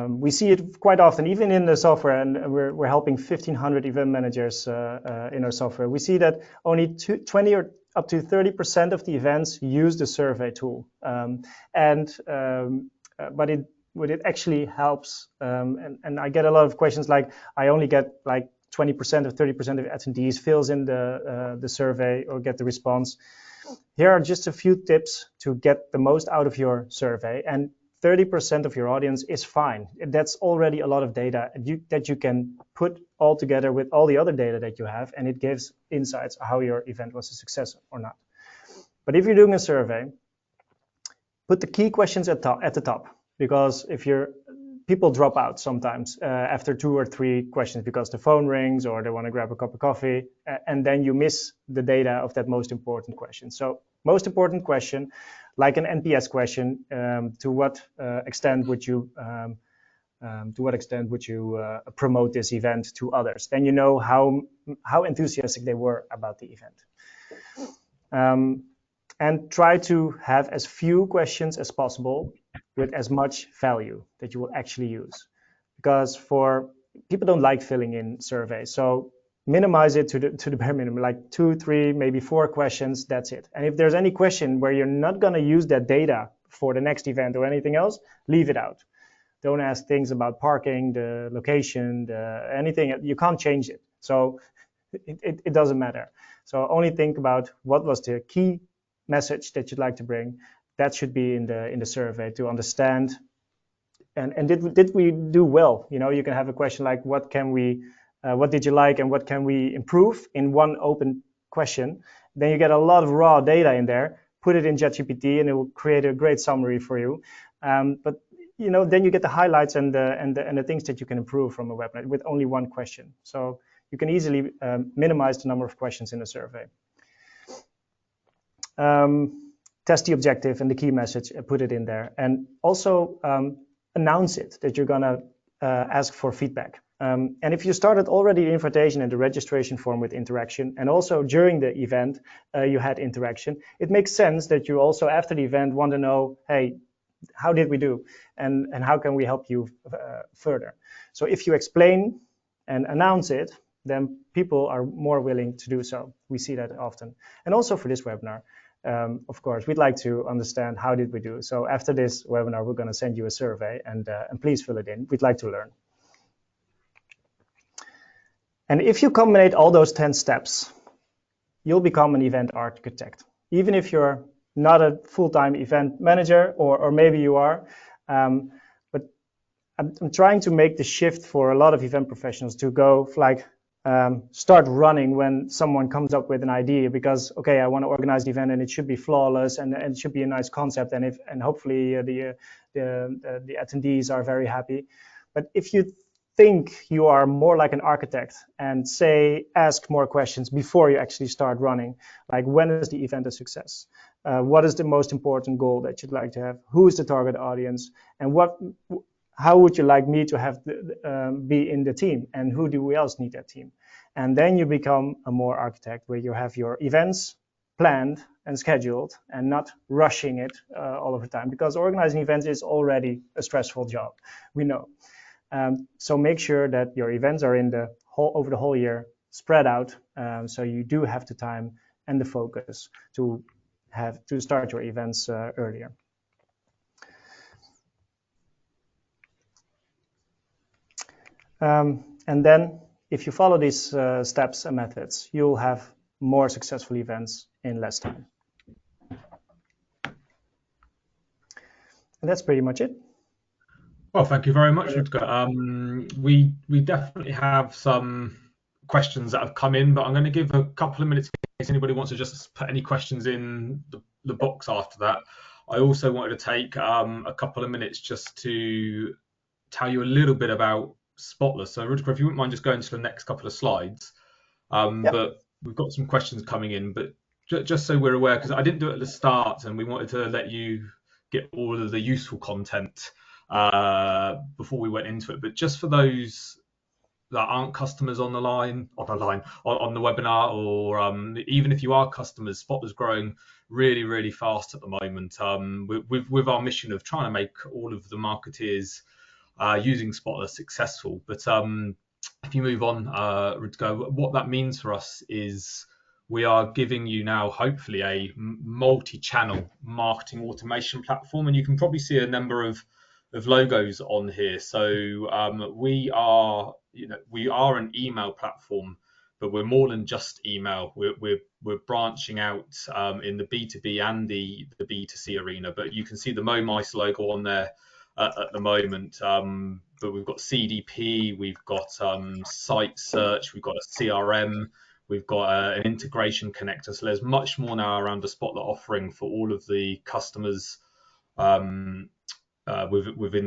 We see it quite often, even in the software, and we're helping 1,500 event managers in our software. We see that only 20 or up to 30% of the events use the survey tool, but it actually helps. And I get a lot of questions like, I only get like 20% or 30% of attendees fills in the survey or get the response. Here are just a few tips to get the most out of your survey, and 30% of your audience is fine. That's already a lot of data that you can put all together with all the other data that you have, and it gives insights how your event was a success or not. But if you're doing a survey, put the key questions at the top, because people drop out sometimes after 2 or 3 questions because the phone rings or they want to grab a cup of coffee, and then you miss the data of that most important question. So most important question, like an NPS question, to what extent would you promote this event to others? Then you know how enthusiastic they were about the event. And try to have as few questions as possible with as much value that you will actually use, because people don't like filling in surveys. So minimize it to the bare minimum, like 2, 3, maybe 4 questions. That's it. And if there's any question where you're not going to use that data for the next event or anything else, leave it out. Don't ask things about parking, the location, anything. You can't change it. So it doesn't matter. So only think about what was the key message that you'd like to bring. That should be in the survey to understand. And did we do well? You can have a question like, what did you like and what can we improve, in one open question. Then you get a lot of raw data in there. Put it in ChatGPT and it will create a great summary for you. But then you get the highlights and the things that you can improve from a webinar with only one question. So you can easily minimize the number of questions in a survey. Test the objective and the key message, put it in there, and also announce it that you're gonna ask for feedback. And if you started already the invitation and the registration form with interaction, and also during the event you had interaction, it makes sense that you also after the event want to know, hey, how did we do, and how can we help you further? So if you explain and announce it, then people are more willing to do so. We see that often. And also for this webinar, of course, we'd like to understand how did we do. So after this webinar, we're going to send you a survey, and please fill it in. We'd like to learn. And if you combine all those 10 steps, you'll become an event architect. Even if you're not a full-time event manager, or maybe you are, but I'm trying to make the shift for a lot of event professionals to go like start running when someone comes up with an idea, because okay, I want to organize the event and it should be flawless and it should be a nice concept, and hopefully the attendees are very happy. But if you think you are more like an architect and say ask more questions before you actually start running, like when is the event a success, what is the most important goal that you'd like to have, who is the target audience, and how would you like me to have be in the team, and who do we else need that team? And then you become a more architect, where you have your events planned and scheduled and not rushing it all of the time, because organizing events is already a stressful job, we know. So make sure that your events are over the whole year, spread out, so you do have the time and the focus to start your events earlier. And then if you follow these steps and methods, you'll have more successful events in less time. And that's pretty much it. Well, thank you very much, Rutger. We definitely have some questions that have come in, but I'm going to give a couple of minutes in case anybody wants to just put any questions in the box after that. I also wanted to take a couple of minutes just to tell you a little bit about Spotler. So, Rutger, if you wouldn't mind just going to the next couple of slides. Yep. But we've got some questions coming in, but just so we're aware, because I didn't do it at the start, and we wanted to let you get all of the useful content before we went into it. But just for those that aren't customers on the webinar, or even if you are customers, Spotler's growing really, really fast at the moment. With our mission of trying to make all of the marketeers using Spotler successful. But if you move on, Rutger, what that means for us is we are giving you now hopefully a multi-channel marketing automation platform, and you can probably see a number of logos on here. So we are an email platform, but we're more than just email. We're branching out in the B2B and the B2C arena. But you can see the Momice logo on there at the moment. But we've got CDP, we've got site search, we've got a CRM, we've got an integration connector. So there's much more now around the Spotler offering for all of the customers within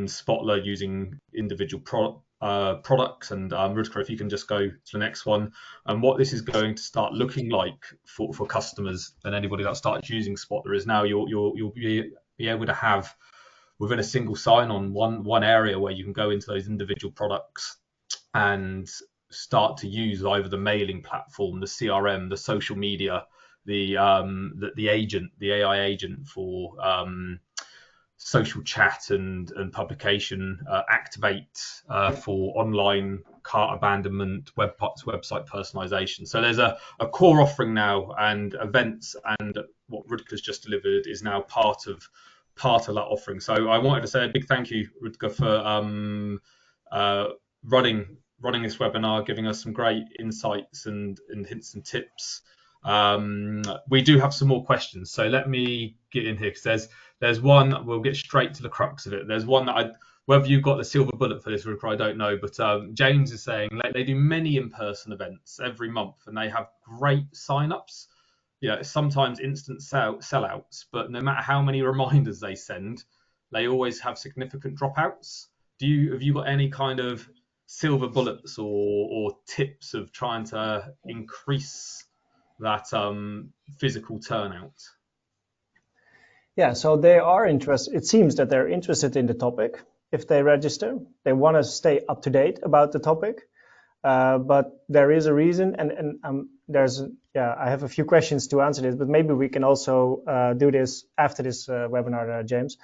Spotler using individual products. And Rutger, if you can just go to the next one, and what this is going to start looking like for customers and anybody that starts using Spotler is now you'll be able to have within a single sign-on one area where you can go into those individual products and start to use either the mailing platform, the CRM, the social media, the agent, the AI agent for social chat and publication, activate for online cart abandonment, website personalization. So there's a core offering now, and events and what Rutger's just delivered is now part of that offering. So I wanted to say a big thank you, Rutger, for running this webinar, giving us some great insights and hints and tips. We do have some more questions, so let me get in here, because there's one, we'll get straight to the crux of it. There's one that whether you've got the silver bullet for this, Rutger, I don't know, but James is saying they do many in-person events every month and they have great sign-ups. Sometimes instant sellouts, but no matter how many reminders they send, they always have significant dropouts. Have you got any kind of silver bullets or tips of trying to increase that physical turnout? Yeah, so they are interested. It seems that they're interested in the topic. If they register, they want to stay up to date about the topic. But there is a reason, and I have a few questions to answer this, but maybe we can also do this after this webinar, James,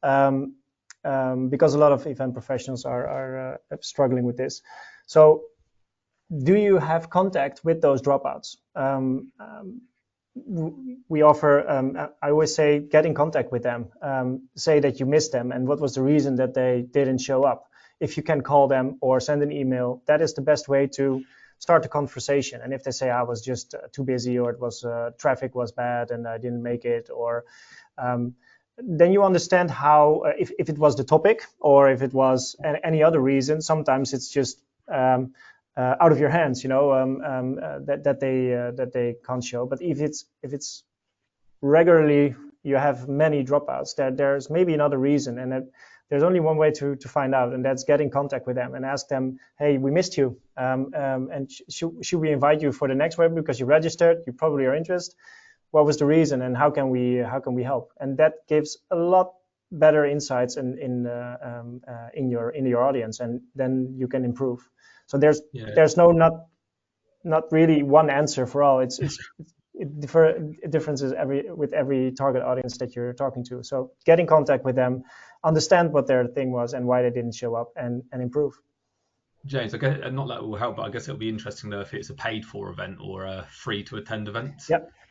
because a lot of event professionals are struggling with this. So do you have contact with those dropouts? We offer, I always say, get in contact with them, say that you missed them and what was the reason that they didn't show up. If you can call them or send an email, that is the best way to start the conversation. And if they say I was just too busy, or it was traffic was bad and I didn't make it, or then you understand how, if it was the topic or if it was any other reason. Sometimes it's just out of your hands, that they can't show. But if it's regularly you have many dropouts, there's maybe another reason, and that there's only one way to find out, and that's get in contact with them and ask them, hey, we missed you, and should we invite you for the next webinar because you registered, you probably are interested. What was the reason, and how can we help? And that gives a lot better insights in your audience, and then you can improve. So there's no not really one answer for all. It differences with every target audience that you're talking to. So get in contact with them, understand what their thing was and why they didn't show up, and improve. James, I guess not that will help, but I guess it'll be interesting though if it's a paid for event or a free to attend event.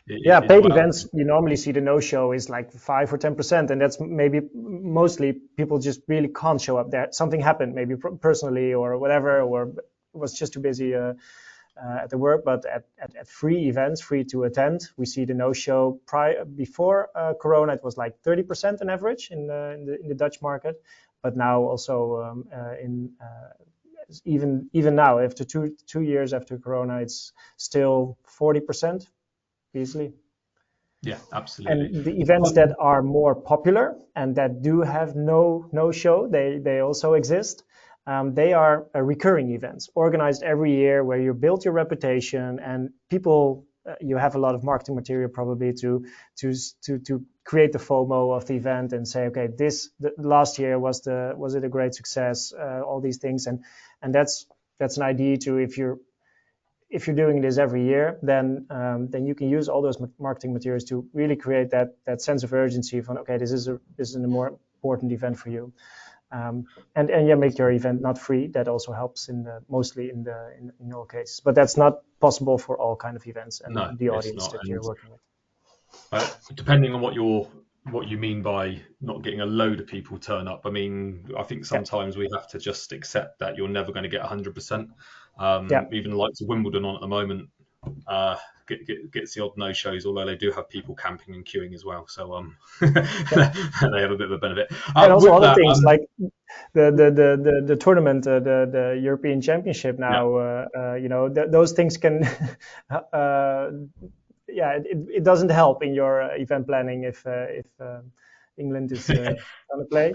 Yeah, paid events, you normally see the no-show is like 5 or 10%, and that's maybe mostly people just really can't show up there. Something happened, maybe personally or whatever, or was just too busy at the work. But at free events, free to attend, we see the no-show before Corona, it was like 30% on average in the Dutch market, but now also even now after two years after Corona, it's still 40%. Easily. Yeah, absolutely. And the events that are more popular and that do have no show, they also exist. They are recurring events organized every year where you build your reputation, and people you have a lot of marketing material probably to create the FOMO of the event and say, okay, last year was it a great success? All these things, and that's an idea to if you're doing this every year, then you can use all those marketing materials to really create that sense of urgency from, okay, this is a more important event for you, and make your event not free. That also helps mostly in all cases, but that's not possible for all kind of events and the audience that you're working with. Depending on what you mean by not getting a load of people turn up. I mean, I think sometimes we have to just accept that you're never going to get 100%. Even the likes of Wimbledon on at the moment gets the odd no-shows, although they do have people camping and queuing as well. So they have a bit of a benefit. And also other things like the tournament, the European Championship now, those things can it doesn't help in your event planning if England is going to play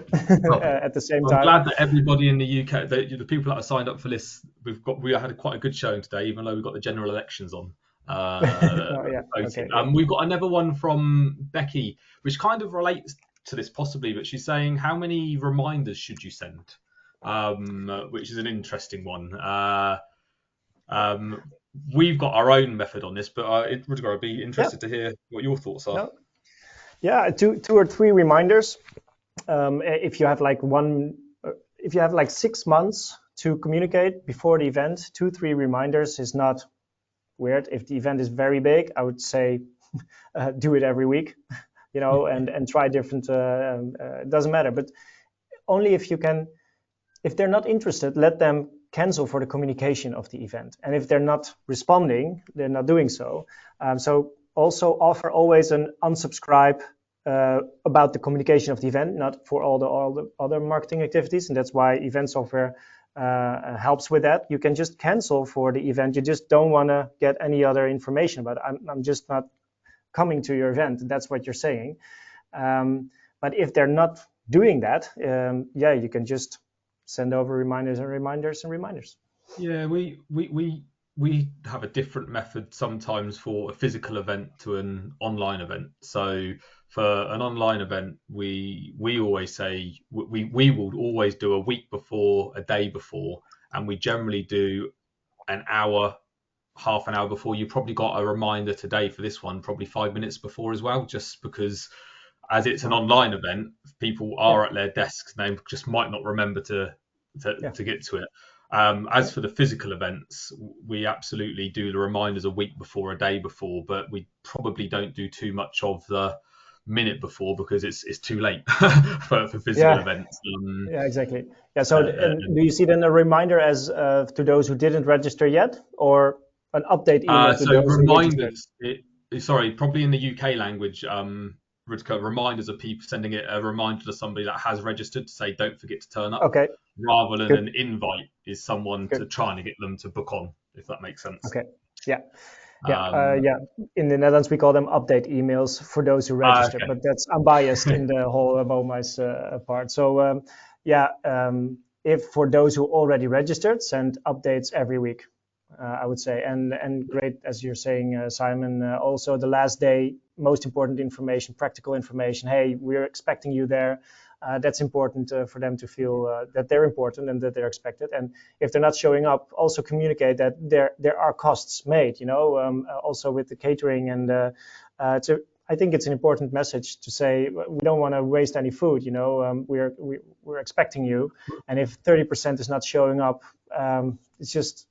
at the same time. I'm glad that everybody in the UK, the people that are signed up for this, we had quite a good showing today, even though we've got the general elections on. We've got another one from Becky, which kind of relates to this possibly, but she's saying, how many reminders should you send? Which is an interesting one. We've got our own method on this, but Rutger, I'd be interested to hear what your thoughts are. No. Yeah, two or three reminders. If you have like 6 months to communicate before the event, 2-3 reminders is not weird. If the event is very big, I would say do it every week, and try different. It doesn't matter, but only if you can. If they're not interested, let them cancel for the communication of the event. And if they're not responding, they're not doing so. So also offer always an unsubscribe about the communication of the event, not for all the other marketing activities. And that's why event software helps with that. You can just cancel for the event. You just don't want to get any other information about it. I'm just not coming to your event. That's what you're saying. But if they're not doing that, you can just send over reminders and reminders and reminders. Yeah, we have a different method sometimes for a physical event to an online event. So for an online event, we always say we will always do a week before, a day before, and we generally do an hour, half an hour before. You probably got a reminder today for this one, probably 5 minutes before as well, just because as it's an online event, people are at their desks and they just might not remember to get to it. As for the physical events, we absolutely do the reminders a week before, a day before, but we probably don't do too much of the minute before because it's too late for physical events. Exactly. Yeah. So do you see then a reminder as to those who didn't register yet, or an update email to those reminders? Sorry, probably in the UK language. Rutger, reminders of people, sending it a reminder to somebody that has registered to say don't forget to turn up, Okay, rather than good, an invite is someone to good. trying to get them to book on, if that makes sense. Okay, yeah. Um, Yeah. In the Netherlands, we call them update emails for those who register, okay. but that's unbiased in the whole Momice part. So if for those who already registered, send updates every week, I would say. And great, as you're saying, Simon, also the last day, most important information, practical information. Hey, we're expecting you there. That's important for them to feel that they're important and that they're expected. And if they're not showing up, also communicate that there are costs made. Also with the catering, and I think it's an important message to say we don't want to waste any food. We're expecting you, and if 30% is not showing up, it's just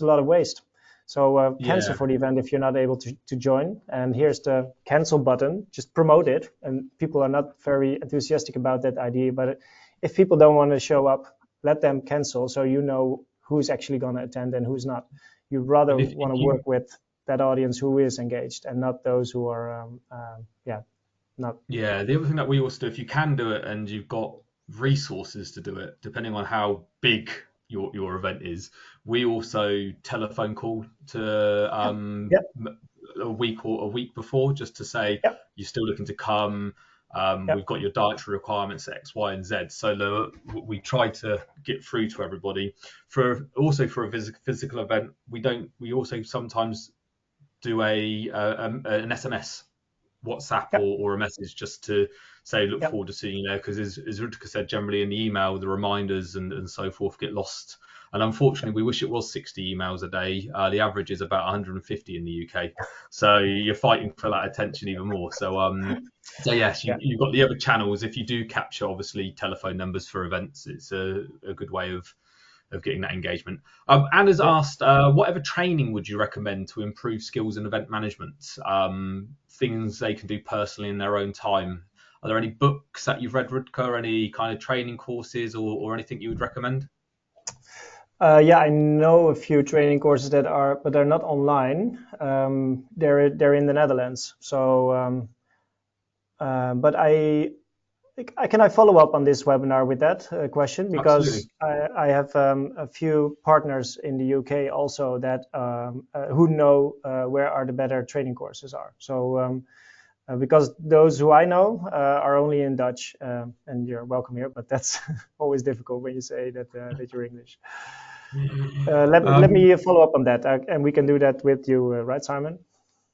a lot of waste. So cancel Yeah. for the event if you're not able to join. And here's the cancel button. Just promote it. And people are not very enthusiastic about that idea. But if people don't want to show up, let them cancel so you know who's actually going to attend and who's not. You rather And want to work with that audience who is engaged and not those who are, not. yeah, the other thing that we also do, if you can do it and you've got resources to do it, depending on how big your event is, we also telephone call to Yep, a week before, just to say yep, you're still looking to come. We've yep, got your dietary requirements X, Y, and Z. So we try to get through to everybody. For a physical event, we also sometimes do an SMS, WhatsApp, yep, or a message, just to say look yep, forward to seeing you there, because as Rutger said, generally in the email the reminders and so forth get lost, and unfortunately we wish it was 60 emails a day. The average is about 150 in the UK, so you're fighting for that attention even more. So yes, yeah. you've got the other channels. If you do capture obviously telephone numbers for events, it's a good way of getting that engagement. Anna's Yeah. asked, whatever training would you recommend to improve skills in event management? Things they can do personally in their own time. Are there any books that you've read, Rutger? Any kind of training courses or anything you would recommend? Yeah, I know a few training courses but they're not online. They're in the Netherlands. So, but can I follow up on this webinar with that question, because Absolutely. I have a few partners in the UK also that who know where are the better training courses are. So because those who I know are only in Dutch, and you're welcome here, but that's always difficult when you say that you're English. Let Um, me follow up on that, and we can do that with you, right, Simon?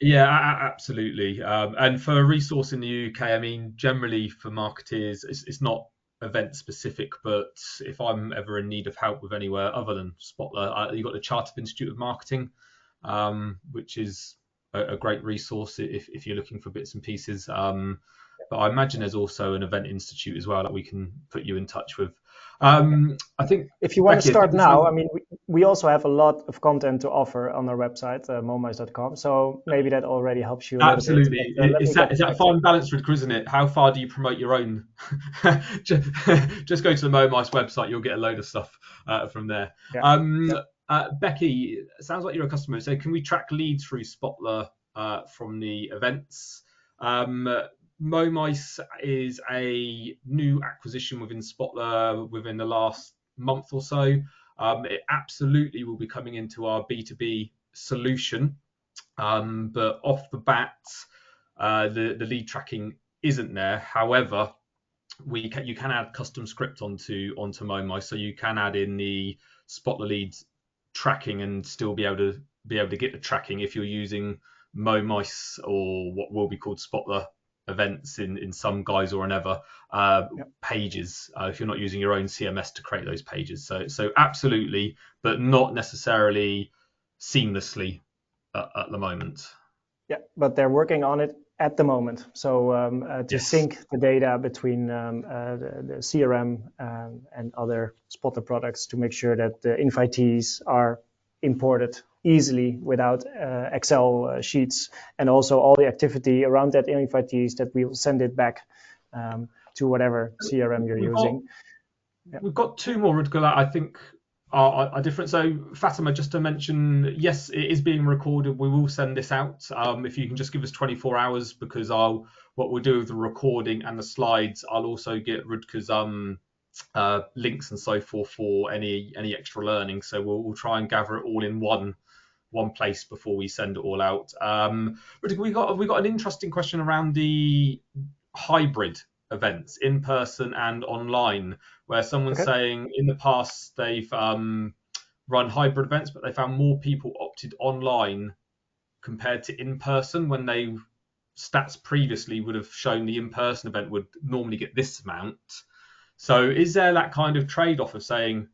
Yeah, absolutely. And for a resource in the UK, I mean, generally for marketeers, it's not event specific, but if I'm ever in need of help with anywhere other than Spotler, you've got the Chartered Institute of Marketing, which is a great resource if you're looking for bits and pieces. But I imagine there's also an event institute as well that we can put you in touch with. I think, If you want to Becky, I think start the now, I time. mean, we also have a lot of content to offer on our website, momice.com. So maybe that already helps you a little bit. Absolutely. But let Is me that get is that a back to fine you. balance, Rutger, isn't it? How far do you promote your own? just, just go to the Momice website, you'll get a load of stuff from there. Yeah, Um, yeah. Becky, it sounds like you're a customer. So can we track leads through Spotler from the events? Um, Momice is a new acquisition within Spotler within the last month or so. It absolutely will be coming into our B2B solution. But off the bat, the lead tracking isn't there. However, you can add custom script onto Momo, so you can add in the Spotler leads tracking and still be able to get the tracking if you're using Momice or what will be called Spotler events in some guise or another, Yeah. pages, if you're not using your own CMS to create those pages. So absolutely, but not necessarily seamlessly at the moment. Yeah, but they're working on it at the moment. So to Yes. sync the data between the CRM and other Spotter products to make sure that the invitees are imported easily without Excel sheets, and also all the activity around that invitees, that we will send it back to whatever CRM you're We've got using. Yeah. we've got two more, Rutger, that I think are different. So Fatima, just to mention, yes, it is being recorded. We will send this out. If you can just give us 24 hours, because what we'll do with the recording and the slides, I'll also get Rutger's links and so forth for any extra learning. So we'll try and gather it all in one place before we send it all out. Rutger, we got an interesting question around the hybrid events, in person and online, where someone's saying in the past they've run hybrid events, but they found more people opted online compared to in person, when they stats previously would have shown the in-person event would normally get this amount. So is there that kind of trade-off of saying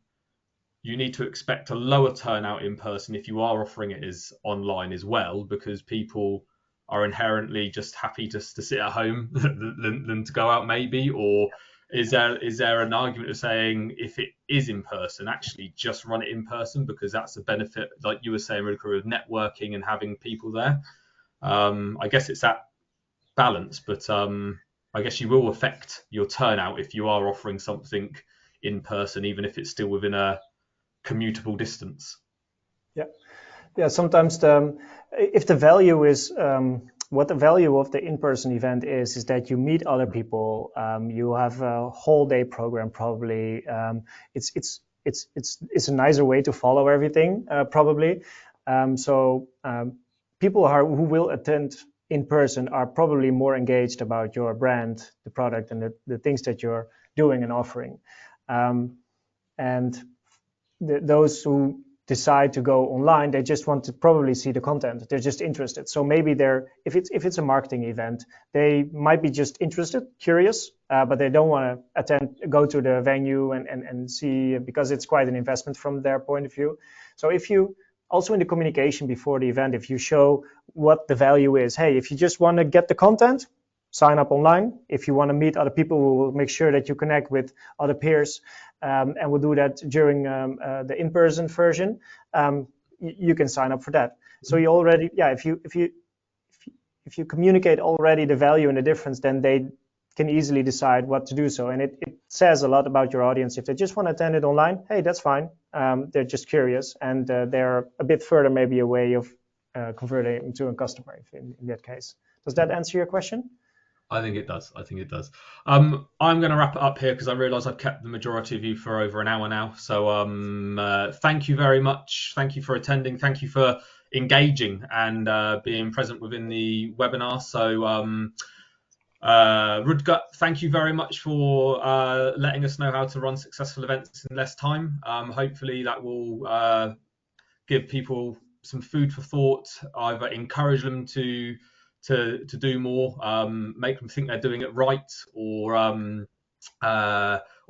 you need to expect a lower turnout in person if you are offering it as online as well, because people are inherently just happy just to sit at home than to go out, maybe? Or is there an argument of saying, if it is in person, actually just run it in person, because that's a benefit, like you were saying, Rutger, of networking and having people there? I guess it's that balance, but I guess you will affect your turnout if you are offering something in person, even if it's still within a commutable distance. Yeah. Sometimes if the value is what the value of the in-person event is that you meet other people. You have a whole day program probably. It's a nicer way to follow everything probably. People who will attend in person are probably more engaged about your brand, the product, and the things that you're doing and offering. Those who decide to go online, they just want to probably see the content. They're just interested. So maybe if it's a marketing event, they might be just interested, curious, but they don't want to go to the venue and see, because it's quite an investment from their point of view. So if you also, in the communication before the event, if you show what the value is, hey, if you just want to get the content, sign up online. If you want to meet other people, we will make sure that you connect with other peers, and we'll do that during the in-person version. You can sign up for that. So you already, if you communicate already the value and the difference, then they can easily decide what to do so. And it says a lot about your audience. If they just want to attend it online, hey, that's fine. They're just curious, and they're a bit further maybe away of converting into a customer in that case. Does that answer your question? I think it does. I'm going to wrap it up here, because I realise I've kept the majority of you for over an hour now. So thank you very much. Thank you for attending. Thank you for engaging and being present within the webinar. So Rutger, thank you very much for letting us know how to run successful events in less time. Hopefully that will give people some food for thought, either encourage them to do more, make them think they're doing it right, or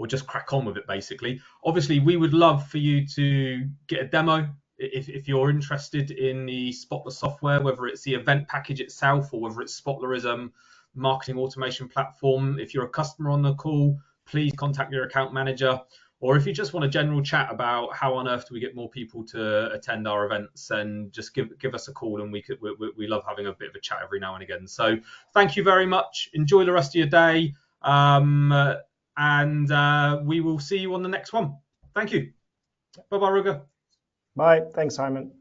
just crack on with it, basically. Obviously, we would love for you to get a demo if you're interested in the Spotler software, whether it's the event package itself or whether it's Spotlerism marketing automation platform. If you're a customer on the call, please contact your account manager. Or if you just want a general chat about how on earth do we get more people to attend our events, then just give us a call, and we love having a bit of a chat every now and again. So thank you very much. Enjoy the rest of your day, and we will see you on the next one. Thank you. Bye-bye, Rutger. Bye. Thanks, Simon.